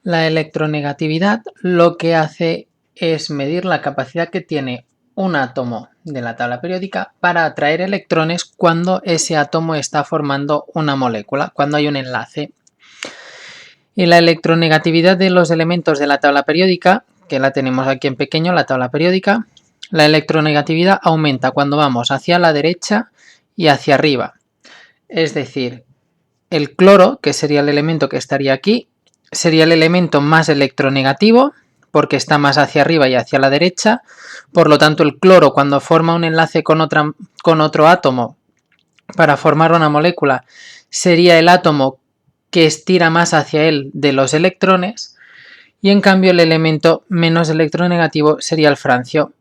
La electronegatividad lo que hace es medir la capacidad que tiene un átomo de la tabla periódica para atraer electrones cuando ese átomo está formando una molécula, cuando hay un enlace. Y la electronegatividad de los elementos de la tabla periódica, que la tenemos aquí en pequeño, la tabla periódica, la electronegatividad aumenta cuando vamos hacia la derecha y hacia arriba. Es decir, el cloro, que sería el elemento que estaría aquí, sería el elemento más electronegativo porque está más hacia arriba y hacia la derecha. Por lo tanto, el cloro, cuando forma un enlace con otro átomo para formar una molécula, sería el átomo que estira más hacia él de los electrones, y en cambio el elemento menos electronegativo sería el francio,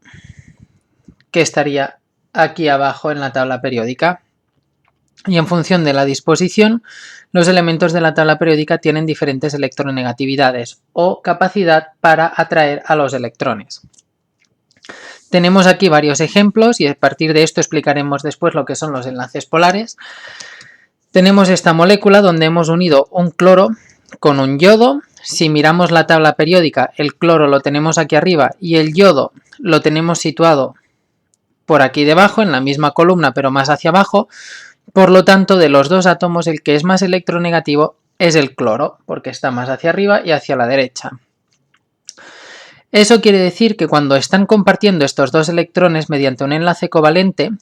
que estaría aquí abajo en la tabla periódica. Y en función de la disposición, los elementos de la tabla periódica tienen diferentes electronegatividades o capacidad para atraer a los electrones. Tenemos aquí varios ejemplos y a partir de esto explicaremos después lo que son los enlaces polares. Tenemos esta molécula donde hemos unido un cloro con un yodo. Si miramos la tabla periódica, el cloro lo tenemos aquí arriba y el yodo lo tenemos situado por aquí debajo, en la misma columna pero más hacia abajo. Por lo tanto, de los dos átomos, el que es más electronegativo es el cloro, porque está más hacia arriba y hacia la derecha. Eso quiere decir que cuando están compartiendo estos dos electrones mediante un enlace covalente,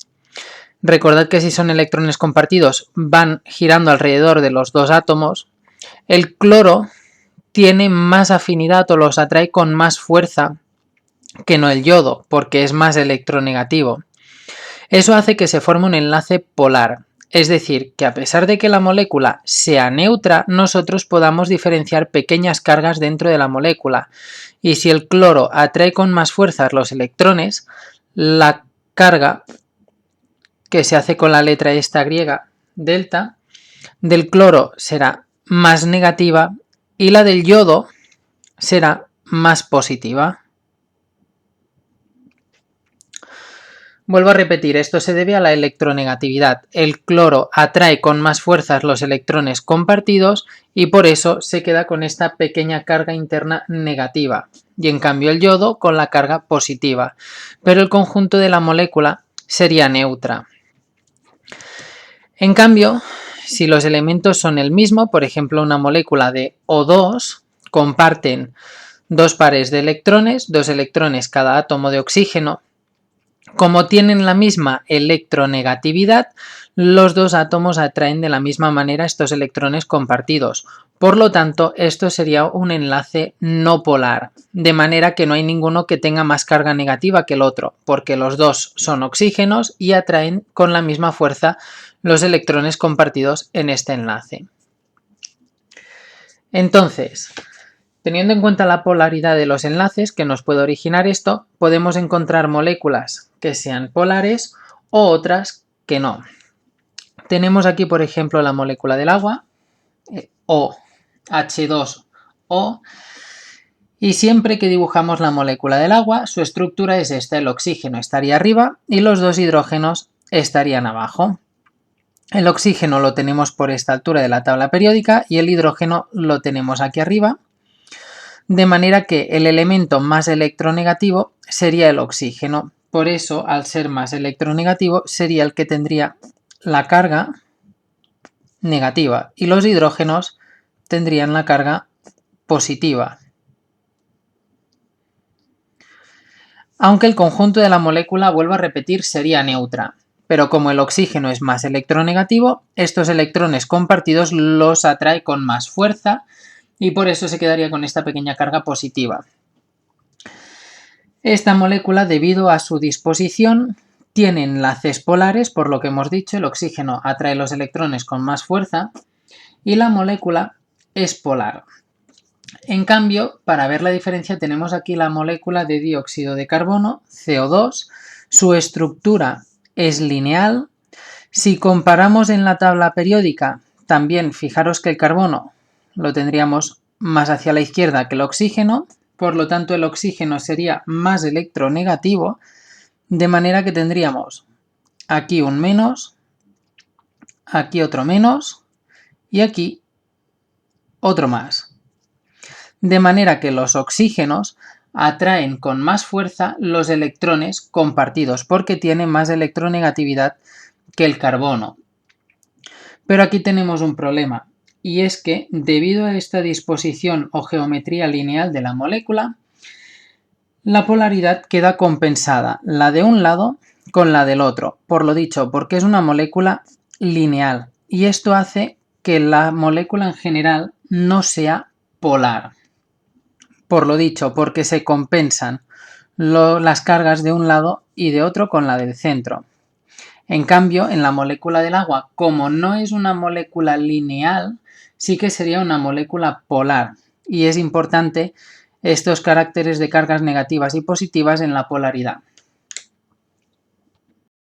recordad que si son electrones compartidos van girando alrededor de los dos átomos, el cloro tiene más afinidad o los atrae con más fuerza que no el yodo, porque es más electronegativo. Eso hace que se forme un enlace polar. Es decir, que a pesar de que la molécula sea neutra, nosotros podamos diferenciar pequeñas cargas dentro de la molécula. Y si el cloro atrae con más fuerza los electrones, la carga, que se hace con la letra esta griega, delta, del cloro será más negativa y la del yodo será más positiva. Vuelvo a repetir, esto se debe a la electronegatividad. El cloro atrae con más fuerzas los electrones compartidos y por eso se queda con esta pequeña carga interna negativa. Y en cambio el yodo con la carga positiva. Pero el conjunto de la molécula sería neutra. En cambio, si los elementos son el mismo, por ejemplo una molécula de O2, comparten dos pares de electrones, dos electrones cada átomo de oxígeno. Como tienen la misma electronegatividad, los dos átomos atraen de la misma manera estos electrones compartidos. Por lo tanto, esto sería un enlace no polar, de manera que no hay ninguno que tenga más carga negativa que el otro, porque los dos son oxígenos y atraen con la misma fuerza los electrones compartidos en este enlace. Entonces, teniendo en cuenta la polaridad de los enlaces que nos puede originar esto, podemos encontrar moléculas que sean polares o otras que no. Tenemos aquí, por ejemplo, la molécula del agua, OH2O, y siempre que dibujamos la molécula del agua, su estructura es esta: el oxígeno estaría arriba y los dos hidrógenos estarían abajo. El oxígeno lo tenemos por esta altura de la tabla periódica y el hidrógeno lo tenemos aquí arriba. De manera que el elemento más electronegativo sería el oxígeno. Por eso, al ser más electronegativo, sería el que tendría la carga negativa y los hidrógenos tendrían la carga positiva. Aunque el conjunto de la molécula, vuelvo a repetir, sería neutra. Pero como el oxígeno es más electronegativo, estos electrones compartidos los atrae con más fuerza y por eso se quedaría con esta pequeña carga positiva. Esta molécula, debido a su disposición, tiene enlaces polares, por lo que hemos dicho, el oxígeno atrae los electrones con más fuerza y la molécula es polar. En cambio, para ver la diferencia, tenemos aquí la molécula de dióxido de carbono, CO2, su estructura es lineal. Si comparamos en la tabla periódica, también fijaros que el carbono lo tendríamos más hacia la izquierda que el oxígeno, por lo tanto el oxígeno sería más electronegativo, de manera que tendríamos aquí un menos, aquí otro menos y aquí otro más. de manera que los oxígenos atraen con más fuerza los electrones compartidos, porque tienen más electronegatividad que el carbono. Pero aquí tenemos un problema, y es que debido a esta disposición o geometría lineal de la molécula, la polaridad queda compensada, la de un lado con la del otro, por lo dicho, porque es una molécula lineal, y esto hace que la molécula en general no sea polar. Por lo dicho, porque se compensan las cargas de un lado y de otro con la del centro. En cambio, en la molécula del agua, como no es una molécula lineal, sí que sería una molécula polar. Y es importante estos caracteres de cargas negativas y positivas en la polaridad.